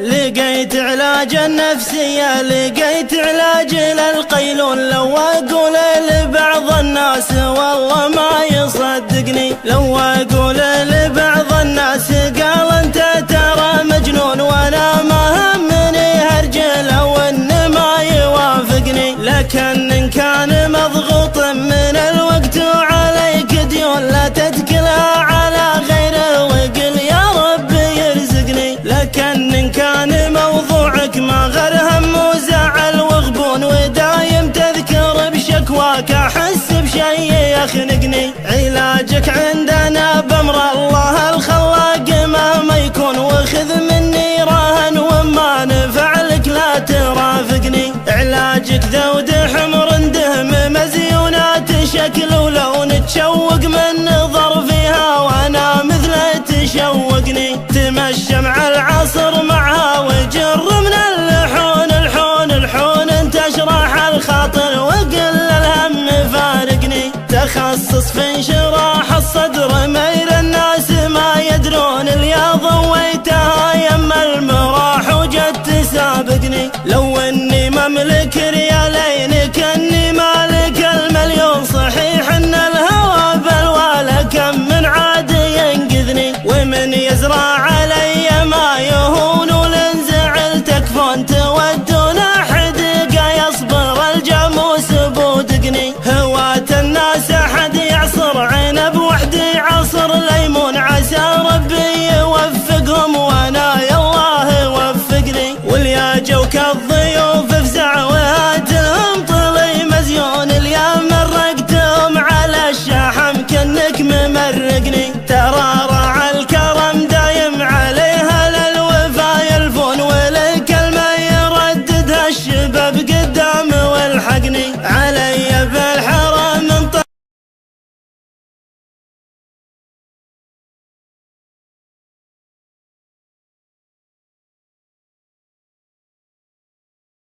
لقيت علاج النفسية، لقيت علاج للقيلول. لو أقول لبعض الناس والله ما يصدقني، لو أقول لبعض الناس قال أنت ترى مجنون، وأنا ما همني هرجل أو إن ما يوافقني. لكن إن كان مضغوط من الوقت وعليك ديون، لا تتكلها على غيره وقل يا رب يرزقني. لكن إن كان موضوعك ما غير هم وزعل وغبون، ودايم تذكر بشكواك أحس بشي يخنقني. علاجك عندنا بأمر الله الخلاق ما يكون، وخذ مني راهن وما نفع لك لا ترافقني. علاجك ذود حمر دهم مزيونات شكل ولون، تشوق من نظر فيها وانا مثل تشوقني. تمشى مع العصر معها وجر من اللحون، الحون تشرح الخاطر وقل الهم فارقني. تخصص في انشراح الصدر مير الناس ما يدرون، اللي ضويتها يم المراح وجد تسابقني. لو اني مملك ريالين كاني مالك المليون، صحيح ان الهوى بلوى كم من عادي ينقذني. ومن يزرع علي ما يهون ولن تكفون، تودون احد يصبر الجاموس بودقني. هوات الناس احد يعصر عنب وحدي عصر ليمون، عسى ربي يوفقهم وانا